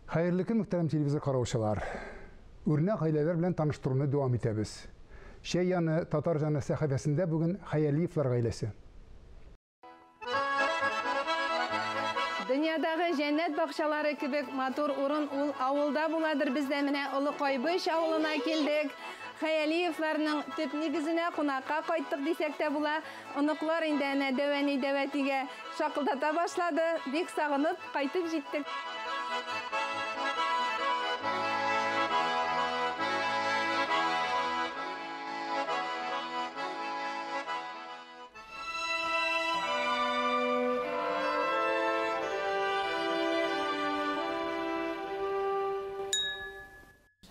Hayırlı gün muhterem televizyon karavuşalar. Örnek aileler bilen tanıştırını devam etemiz. Şeyyanı Tatarcanı sahifesinde bugün Hayaliyevlar ailesi. Dünyadagı cennet bakşaları kibik matur urun ul avulda buladır. Biz de mine Ulu Koybuş avuluna keldik. Hayaliyevlarning tüp negizine qonaqqa qaytdık desek de bula. Unuklar indene deveni devetiga şakıldata başladı. Bek sağınıp qaytıp jittik.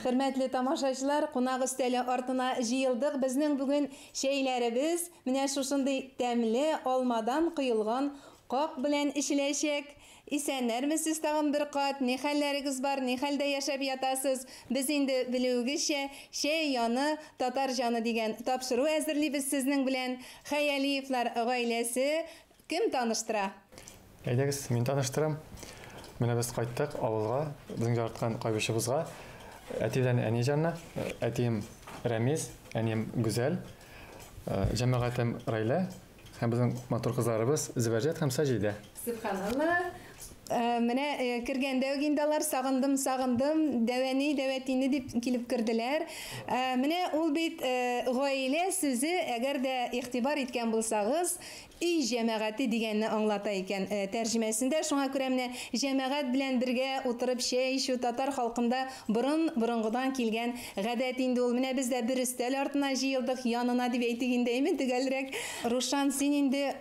Hürmetli tamaşaçılar, qonaq üsteli ortuna jıyıldık. Bizning bugün şeylerimiz mine şuşunday temli olmadan kıyılgan qoq bilen işleşek. İsenlermisiz tağın bir qat, ne halleriniz var, ne halde yaşap yatasız. Biz indi bilugişe şey yanı Tatarcanı degen tapşırı äzirlibіз sizning bilen Hayaliyevlar ailesi. Kim tanıştıra? Әйдәгез, мен таныштырам. Менә без кайттык авылга, безнең яраткан кайбышыбызга. Әтилән әни жанна, әтием Рәмиз, әнием Гүзәл, җәмәгатем Райла, һәм безнең матур кызларыбыз Зибәрҗәт һәм Саҗидә. Subhanallah. Mene kirgende ögindalar sağındım deveni devetini dip kilip kirdiler. Mene ol bit gaile sizi eğer de ihtibar etken bulsağız İy cemaati digenini anlata iken tercümesinde şuna göre mene cemaat bilen birge oturup şu Tatar halkında burungudan kilgen gadetinde ol mene biz de bir üstel artına jıyıldık yanına dip eytigindeymi digelrek Ruşan sininde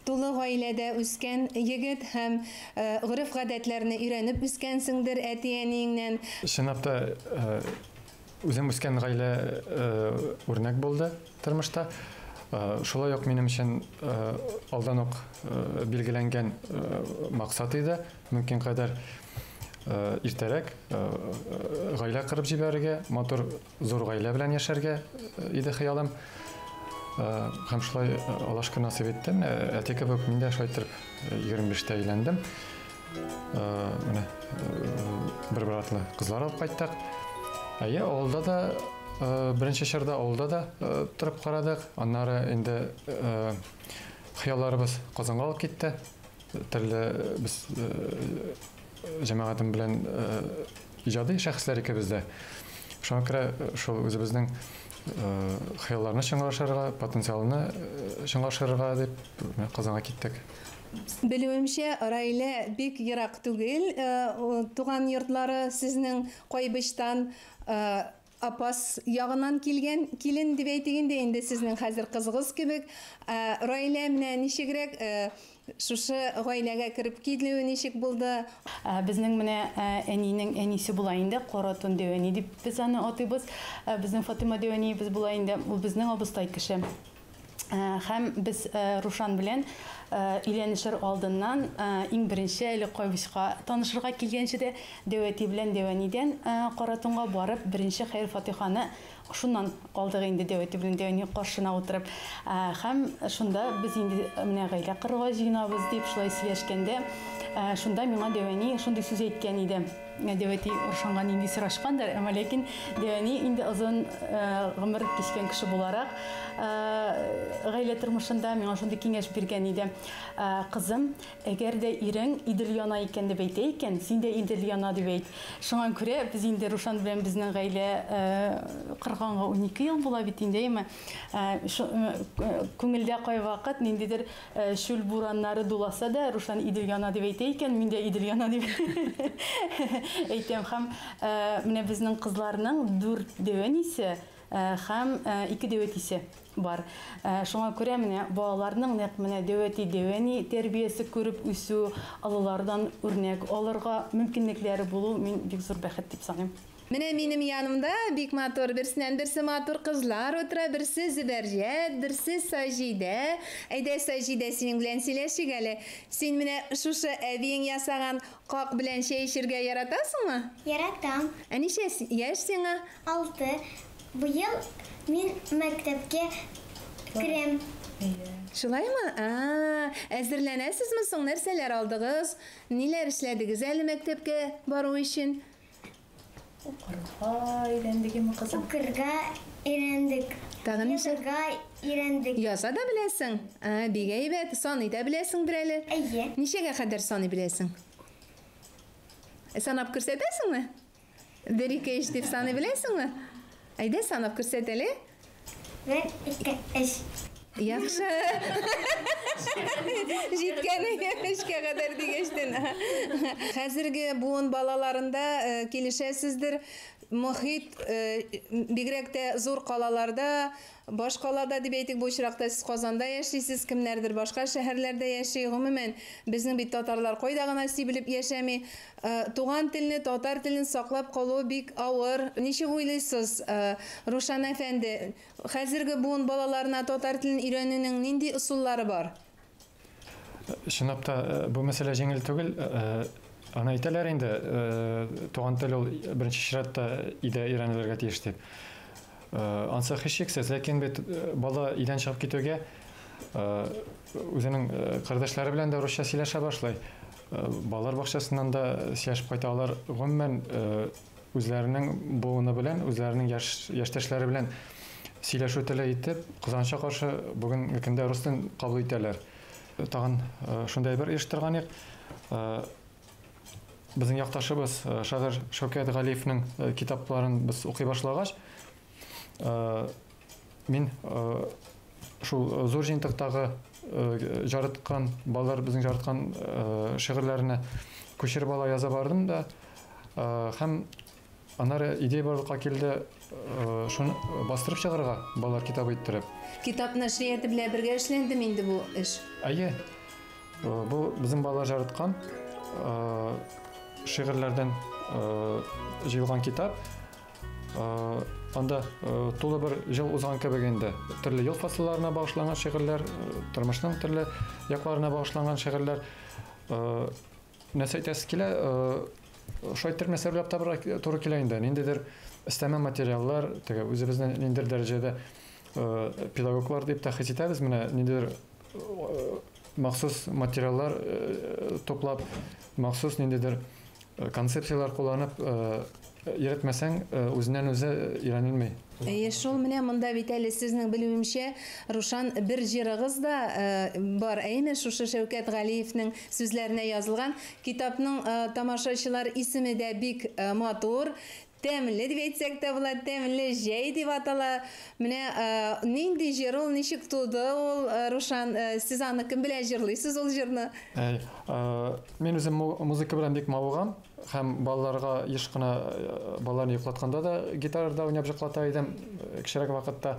Tulu ailede üsken yigit hem gırıf gadetlerini öğrenip üskensindir etiyeninle. Şınapta үзем үскән гаилә үрнәк булды тормышта. Шулай ук минем өчен алдан ук билгеләнгән максат иде. Мөмкин кадәр иртәрәк гаилә кырып җибәрергә, матур зур гаилә белән яшәргә иде хыялым. Һәм шулай Аллашка насыйп итте. Әти кебек мин дә шайтырып 25-тә өйләндем. Менә бер атлы кызлар алып кайттык. Әйе, авылда да беренче чорда авылда да торып карадык. Аннары инде хыялларыбыз Казанга алып китте. Төрле без җәмәгатем белән иҗади шәхесләр икебездә. Шуңа күрә шул үзебезнең хыялларны чыңлашырга, потенциалны чыңлашырга дип Казанга киттек. Bilmemşe Rayle bik yirak түгел. Туган йортлары сезнең Кайбыштан апас ягынан килген килен дип әйтгәндә инде сезнең хәзер кызыгыз кебек. Раyle менә ничегрәк шушы гаиләгә кереп килүе ничек булды? Безнең менә әнинең әнисе була инде, Каратун Дәвәни дип без аны атыйбыз. Безнең Фатыма Дәвәни без була инде, ул безнең абыстай кеше. Һәм без Рушан белән өйләнешер алдыннан иң беренче әле Кайбышка танышырга килгәнче дә Дәвәти белән Дәвәнидән Каратунга барып беренче хәйр фатиханы шуннан алдык инде Дәвәти белән Дәвәни каршына утырып. Һәм шунда без инде менә гаилә корырга җыенабыз дип шулай сөйләшкәндә шунда миңа Дәвәни шундый сүз әйткән иде. Дәвәти Рушанга инде сорашкандыр, әмма ләкин Дәвәни инде озын гомер кичкән кеше буларак гаилә тормышында миңа шундый киңәш биргән иде. Кызым, әгәр дә ирең Идел яна икән дип әйтә икән, син дә Идел яна дип әйт. Шуңа күрә без инде Рушан белән безнең гаилә кырганга 12 ел була бит инде, әйме. Күңелдә кай вакыт ниндидер шул бураннары дуласа да Рушан Идел яна дип әйтә икән, мин дә Идел яна дип әйтәм. Һәм менә безнең кызларның 4 дәвәнисе һәм 2 дәвәтисе бар. Шуңа күрә менә балаларның нәкъ менә дәвәни тәрбиясе күреп үсү, алалардан үрнәк алырга мөмкинлекләре булу мин бик зур бәхет дип саныйм. Менә минем янымда бик матур берсеннән берсе матур кызлар утыра, берсе Зибәрҗәт, берсе Саҗидә. Әйдә Саҗидә, синең белән сөйләшик әле. Син менә шушы әбиең ясаган как белән чәй эчәргә яратасыңмы? Яратам. Ә ничә яшь сиңа? 6. Быел мин мәктәпкә керәм. Шулаймы? Әзерләнәсезме соң, нәрсәләр алдыгыз? Ниләр эшләдегез әле мәктәпкә бару өчен? Укырга өйрәндек. Тагын нишә? Язарга өйрәндек. Яза да беләсең? Бик әйбәт. Саный да беләсеңдер әле? Әйе. Ничәгә кадәр саный беләсең? Санап күрсәтәсеңме? 1-2-3 дип саный беләсеңме? Әйдә санап күрсәт әле. 1-2-3. Яхшы. Җиткән эшкә кадәр дигәчтен. Хәзерге буын балаларында килешәсездер. Мөхит бигрәк тә зур калаларда, баш калада дип әйтик, бу очракта сез Казанда яшисез, кемнәрдер башка шәһәрләрдә яши. Гомумән, безнең бит татарлар кайда гына сибелеп яшәми. Туган телне, татар телен саклап калу бик авыр. Ничек уйлыйсыз, Рушан әфәнде? Хәзерге буын балаларына татар телен өйрәнүнең нинди ысуллары бар? Чынлап та бу мәсьәлә җиңел түгел. Аны әйтәләр инде, туган тел ул беренче чиратта өйдә өйрәнелергә тиеш дип. Ансы һичшиксез, ләкин бит бала өйдән чыгып китүгә үзенең кардәшләре белән дә русча сөйләшә башлый. Балалар бакчасыннан да сөйләшеп кайталар. Гомумән үзләренең буыны белән, үзләренең яшьтәшләре белән сөйләшү теле итеп, кызганычка каршы бүген көндә рус телен кабул итәләр. Тагын шундай бер оештырган идек. Безнең якташыбыз шагыйрь Шәүкәт Галиевнең китапларын без укый башлагач, мин шул зур җыентыктагы жарыткан балалар безнең жарыткан шигырьләрне күчереп ала яза бардым да, һәм аннары идея барлыкка килде, шуны бастырып чыгарга балалар китабы иттереп. Китап нәшрияты белән бергә эшләндем инде бу эш. Әйе. Бу безнең балалар жарыткан шигырьләрдән җыелган китап. Анда тулы бер ел узган кебек инде. Төрле ел фасылларына багышланган шигырьләр, тормышның төрле якларына багышланган шигырьләр. Нәрсә әйтәсе килә, шайтыр мәсьәләләр табырга туры килә инде. Ниндидер өстәмә материаллар, теге үзебезнең ниндидер дәрәҗәдә педагоглар дип тәхсис итәбез, менә ниндидер махсус материаллар топлап, махсус ниндидер концепциялар кулланып өйрәтмәсәң, үзеннән үзе өйрәнелми. Шул менә монда бит әле сезнең белүемчә, Рушан бер җырыгыз да бар. Әйме шушы Шәүкәт Галиевнең сүзләренә язылган. Китапның тамашачылар исеме дә бик матур. Тәмле дип әйтсәк тә була, тәмле җәй дип атала. Менә нинди җыр ул, ничек туды ул, Рушан? Сез аны кем белән җырлыйсыз ул җырны? Мин үзем музыка белән бик мавыгам. Һәм балаларга еш кына балаларны йоклатканда да гитарада уйнап җырлата идем кичерәк вакытта.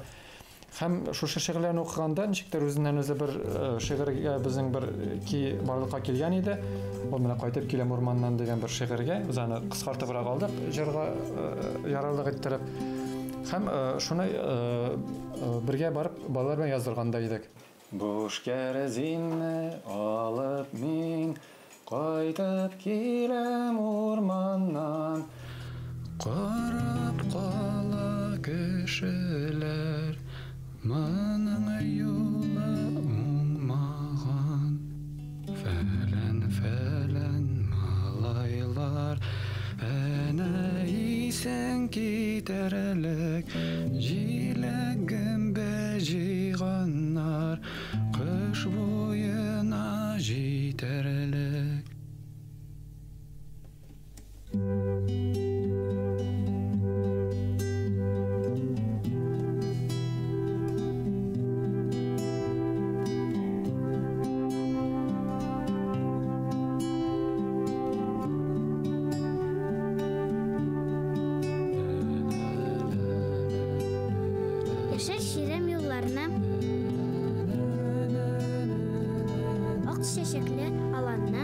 Һәм шушы шигырьләрне укыганда ничектер үзеннән үзе бер шигырьгә безнең бер барлыкка килгән иде. Ул менә кайтып киләм урманнан дигән бер шигырьгә без аны кыскартыбрак алдык, җырга ярарлык иттереп. Һәм шуны бергә барып балалар белән яздырганда идек. Буш кәрәзинне алып мин кайтып киләм урманнан, карап кала кешеләр, моның юлы уңмаган. Фәлән малайлар, әнә исән китәрлек, җиләгем бәҗиганнар, кыш буена җитәрлек. Яшел ширем юлларына, ак чәчәкле аланна,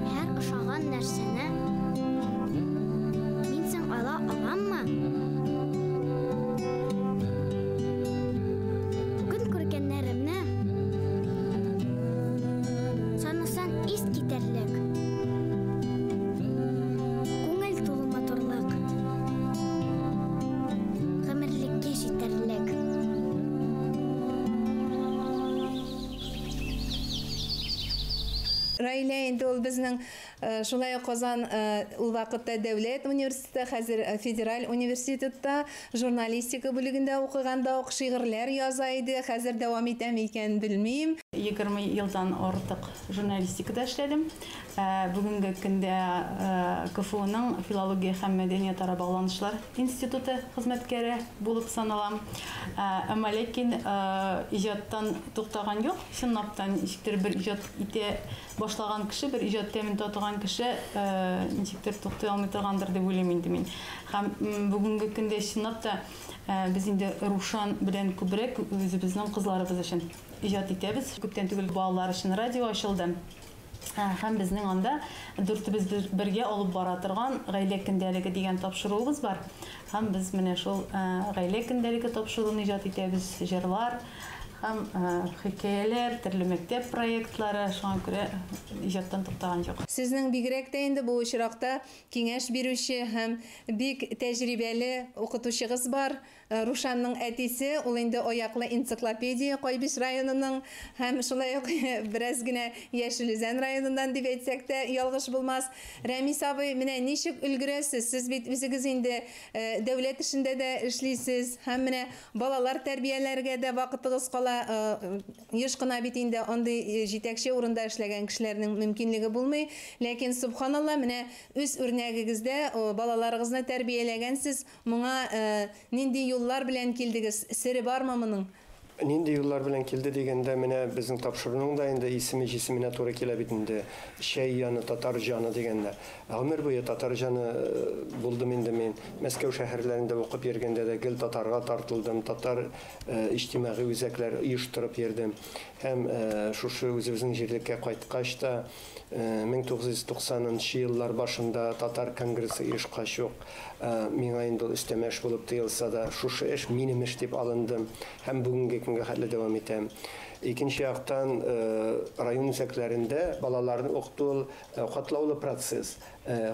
һәр ошаган нәрсәне мин соң ала аламмы? Бүген күргәннәремне санасаң ис китәрлек, күңел тулы матурлык, гомерлеккә җитәрлек. гаилә инде ул безнең шулай Казан ул вакытта дәүләт университеты, хәзер федераль университетта журналистика бүлегендә укыганда ук шигырьләр яза иде. Хәзер дәвам итәм икән белмим. 20 елдан артык журналистикада эшләдем. Бүгенге көндә КФУның филология һәм мәдәният ара багланышлар институты хезмәткәре булып саналам. Әмма ләкин иҗаттан туктаган юк. Чынлаптан ничектер бер иҗат итә башлаган кеше, бер иҗат тәмен татыган кеше ничектер туктай алмый торгандыр дип уйлыйм инде мин. Һәм бүгенге көндә чынлапта без инде Рушан белән күбрәк үзебезнең кызларыбыз өчен иҗат итәбез. Күптән түгел балалар өчен радио ачылды. Һәм безнең анда дүртебез бергә алып бара торган гаилә көндәлеге дигән тапшыруыбыз бар. Һәм без менә шул гаилә көндәлеге тапшыруын иҗат итәбез, җырлар һәм хикәяләр, төрле мәктәп проектлары, шуңа күрә иҗаттан туктаган юк. Сезнең бигрәк тә инде бу очракта киңәш бирүче һәм бик тәҗрибәле укытучыгыз бар. Рушанның әтисе, ул инде аяклы энциклопедия Кайбиш районының һәм шулай ук бераз генә Яшелүзән районыннан дип әйтсәк тә ялгыш булмас. Рәмис абый, менә ничек өлгерәсез? Сез бит үзегез инде дәүләт эшендә дә эшлисез һәм менә балалар тәрбияләргә дә вакытыгыз кала. Еш кына бит инде андый җитәкче урында эшләгән кешеләрнең мөмкинлеге булмый. Ләкин субханалла, менә үз үрнәгегездә балаларыгызны тәрбияләгәнсез. Моңа нинди юллар белән килдегез? Сире бармы моның? Нинди юллар белән килде дигәндә, менә безнең тапшыруның да инде исеме туры килә бит инде. Шәй яны, татар җаны дигәндә. Гомер буе татар җаны булдым инде мин. Мәскәү шәһәрләрендә укып йөргәндә дә гел татарга тартылдым. Татар иҗтимагый үзәкләр оештырып йөрдем. Һәм шушы үзебезнең җирлеккә кайткач та 1990 еллар башында татар конгрессы оешкач ук миңа инде өстәмәш булып тоелса да, шушы эш минем эш дип алындым һәм бүгенге көнгә хәтле дәвам итәм. Икенче яктан район үзәкләрендә балаларны укыту катлаулы процесс.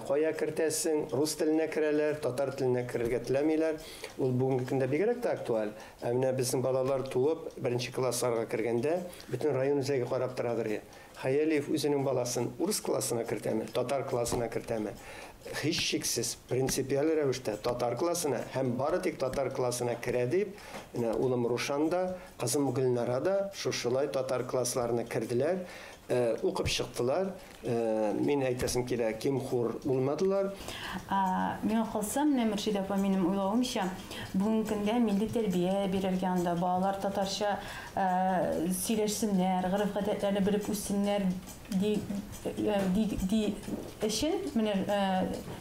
Кая кертәсең, рус теленә керәләр, татар теленә керергә теләмиләр. Ул бүгенге көндә бигрәк тә актуаль. Менә безнең балалар туып, 1нче классларга кергәндә, бөтен район үзәге карап торадыр. Хаялиев үзенең баласын урыс классына кертәме, татар классына кертәме? Һич шиксез, принципиаль рәвештә татар классына һәм бары тик татар классына керә дип, улым Рушан да, кызым Гөлнара да шушылай татар классларына керделәр. Укып чыктылар. Мин әйтәсем килә, ким хур булмадылар. Мин калсам, Мөршидә апа, минем уйлавымча, бүгенге көндә милли тәрбия бирергә анда балалар татарча сөйләшсеннәр, гореф-гадәтләрне белеп үссеннәр ди өчен, менә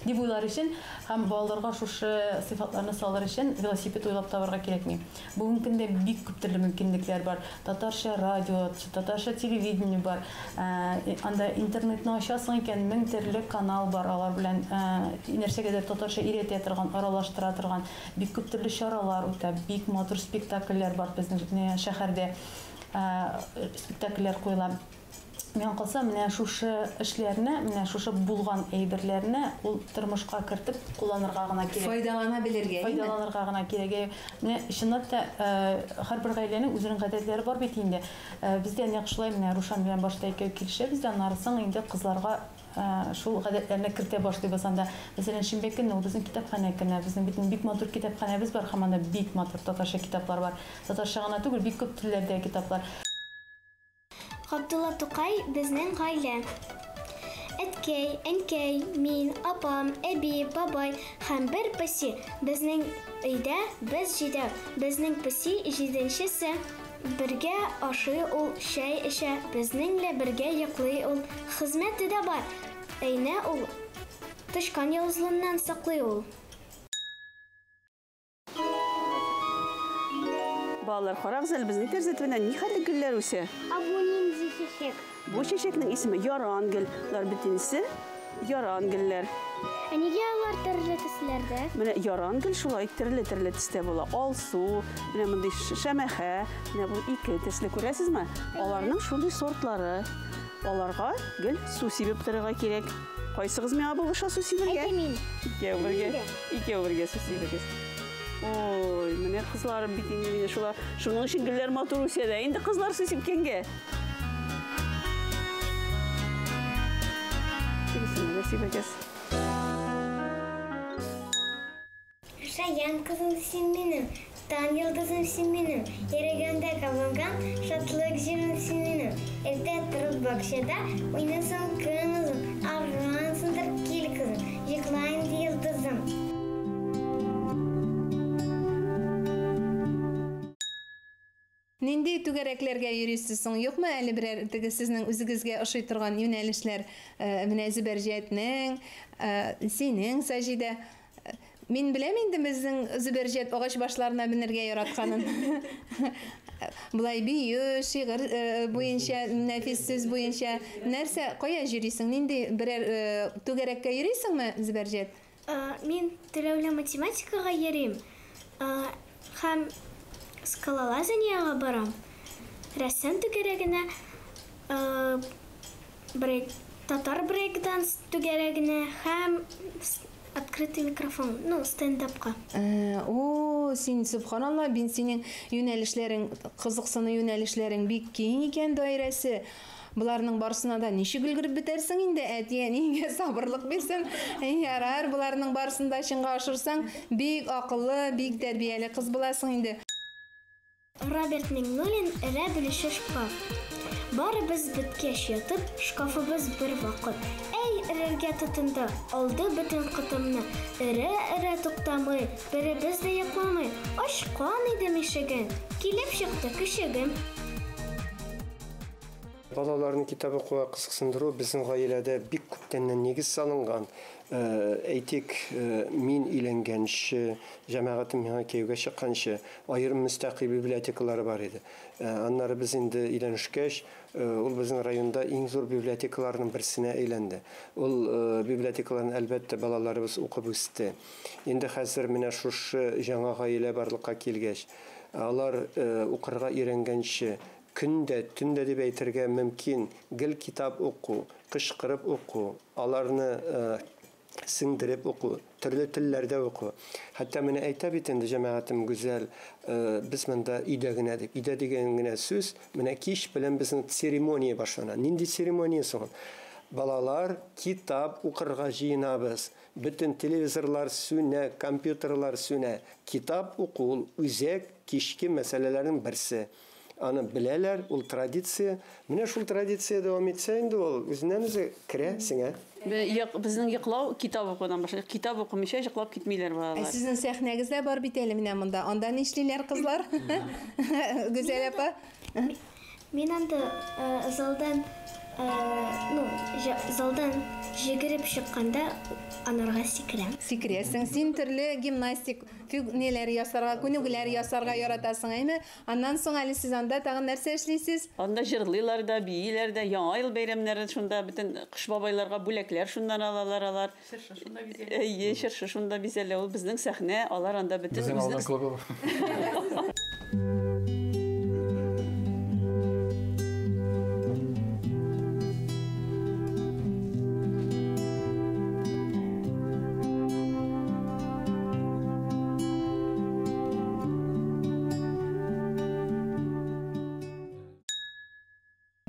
ди буйлар өчен һәм балаларга шушы сыйфатларны салыр өчен велосипед уйлап табарга кирәкми. Бүгенге көндә бик күп төрле мөмкинлекләр бар. Татарча радио, татарча телевидение бар. Анда интернетны ачасың икән, 1000 төрле канал бар. Алар белән нәрсәгәдер татарча өйрәтә торган, аралаштыра торган бик күп төрле чаралар үтә, бик матур спектакльләр бар безнең шәһәрдә. Спектакльләр куела. Мен калса, менә шушы эшләрне, менә шушы булган әйберләрне ул тормышка кертеп кулланырга гына кирәк. Файдалана белергә. Файдаланырга гына кирәк. Менә чынлап та һәрбер гаиләнең үзенең гадәтләре бар бит инде. Бездә нәкъ шулай, менә Рушан белән башта икәү килешәбез, аннарысын инде кызларга шул гадәтләрне кертә башлыйбыз анда. Мәсәлән, шимбә көнне ул безнең китапханә көне, безнең бик матур китапханәбез бар, һәм анда бик матур татарча китаплар бар. Татарча гына түгел, бик күп телләрдә китаплар. Габдулла Тукай безнең гаилә. Әткәй, әнкәй, мин, апам, әби, бабай һәм бер песи. Безнең өйдә без 7. Безнең песи 7-нчесе. Бергә ашый ул, чәй эчә. Безнеңлә бергә йоклый ул. Хезмәте дә бар. Әйнә ул тышкан явызлыгыннан саклый ул. Балалар, карагыз әле, безнең тәрзәтвеннән ни хәтле гөлләр үсә? Бу нинди чәчәк? Бу чәчәкнең исеме ярангөл. Лар битенсе ярангөлләр. Нигә алар төрле төсләрдә? Менә ярангөл шулай төрле төстә була. Алсу, менә мондый шәмәхә, менә бу ике төсле күрәсезме? Аларның шундый сортлары. Аларга гел су сибеп торырга кирәк. Кайсыгыз миңа бу су сибергә? Мин. Икәү бергә су сибегез. Ой, менә кызларым бит инде шулар. Шуның өчен гөлләр матур үсә дә. Инде кызлар су сипкәнгә. Спасибо. Шаян кызым син минем, тан йылдызым син минем, ерегенде кабынган шатлык җирем син минем. Эртә торып бакчада уйнасаң кызым, аргансындыр кил кызым, йоклайын ди йылдызым. Нинди түгәрәкләргә йөрисез соң? Юкмы әле берәр теге сезнең үзегезгә ошый торган юнәлешләр, менә Зөбәрҗәтнең, синең Саҗидә. Мин беләм инде безнең Зөбәрҗәт агач башларына менергә яратканын. Булай бию, шигырь буенча, нәфис сүз буенча нәрсә, кая йөрисең? Нинди берәр түгәрәккә йөрисеңме, Зөбәрҗәт? Мин теләүле математикага йөрим. Һәм скалолазаниягә барам. Рәсем түгәрәгенә, татар брейк-данс түгәрәгенә һәм открытый микрофон, стендапка. Син, субханалла, бин синең юнәлешләрең, кызыксыны юнәлешләрең бик киң икән даирәсе. Буларның барсына да ничек өлгереп бетерсең инде, әтиәнигә сабырлык бирсәң, ярар, буларның барсында чынга ашырсаң, бик акыллы, бик тәрбияле кыз буласың инде. Робертның нулин эрә белеше шкаф. Барыбыз беткәч ятып, шкафыбыз бер вакыт. Эрергә тотынды, алды бөтен кытымны. Эре туктамый, беребез дә якламый. Ашкан иде мишеген, килеп чыкты кешегем. Балаларның китап укуга кызыксындыру безнең гаиләдә бик күптәннән нигез салынган. Әйтик, мин өйләнгәнче, җәмәгатем миңа кияүгә чыкканчы, аерым мөстәкыйль библиотекалары бар иде. Аннары без инде өйләнешкәч, ул безнең районда иң зур библиотекаларның берсенә әйләнде. Ул библиотекаларны әлбәттә балаларыбыз укып үсте. Инде хәзер менә шушы жаңа гаилә барлыкка килгәч, алар укырга өйрәнгәнче көндә, төндә дип әйтергә мөмкин, гел китап уку, кышкырып уку, аларны сеңдереп уку, төрле телләрдә уку. Хәтта менә әйтә бит инде җәмәгатем гүзәл, без монда өйдә генә дип. Өйдә дигән генә сүз, менә кич белән безнең церемония башлана. Нинди церемония соң? Балалар китап укырга җыенабыз. Бөтен телевизорлар сүнә, компьютерлар сүнә. Китап уку үзәк кички мәсьәләләрнең берсе. Аны беләләр, ул традиция. Менә шул традиция дәвам итсә инде ул үзеннән үзе керә сиңа. Безнең йоклау китап укудан башлый. Китап укымыйча йоклап китмиләр балалар. Сезнең сәхнәгездә бар бит әле менә монда. Анда нишлиләр кызлар? Гүзәл апа. Мин анда залдан җигереп чыкканда анарга сикерәм. Сикерәсең, син төрле гимнастик неләр ясарга, күнегүләр ясарга яратасың, әйме? Аннан соң әле сез анда тагын нәрсә эшлисез? Анда җырлыйлар да, бийләр дә, яңа ел бәйрәмнәрен шунда бөтен кыш бабайларга бүләкләр шуннан алалар. Шыршы шунда бизәлә. Шыршы шунда бизәлә. Ул безнең сәхнә, алар анда бөтен Безнең алдан клубы.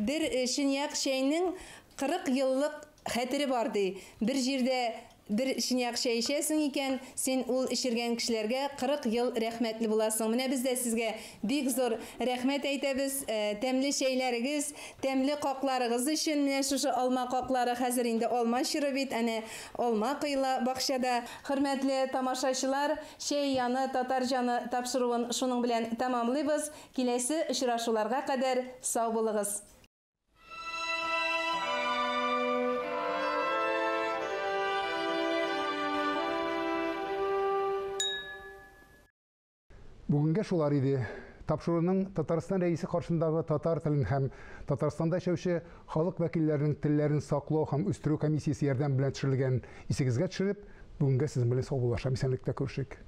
Бер Шиньяк чәйнең 40 еллык хәтере бар ди. Бер җирдә бер Шиньяк чәй эчәсең икән, син ул эчергән кешеләргә 40 ел рәхмәтле буласың. Менә без дә сезгә бик зур рәхмәт әйтәбез. Тәмле чәйләрегез, тәмле какларыгыз өчен. Менә шушы алма каклары хәзер инде алма чиры бит, әнә алма кыйла бакчада. Хөрмәтле тамашачылар, чәй яны татар җаны тапшыруын шуның белән тәмамлыйбыз. Киләсе очрашуларга кадәр сау булыгыз. Бүгенге шулар иде. Тапшыруның Татарстан рәисе каршындагы татар телен һәм Татарстанда яшәүче халык вәкилләренең телләрен саклау һәм үстерү комиссиясе ярдәм белән төшерелгән исегезгә төшереп, бүгенге сез белән сау булышам, исәнлектә күрешик.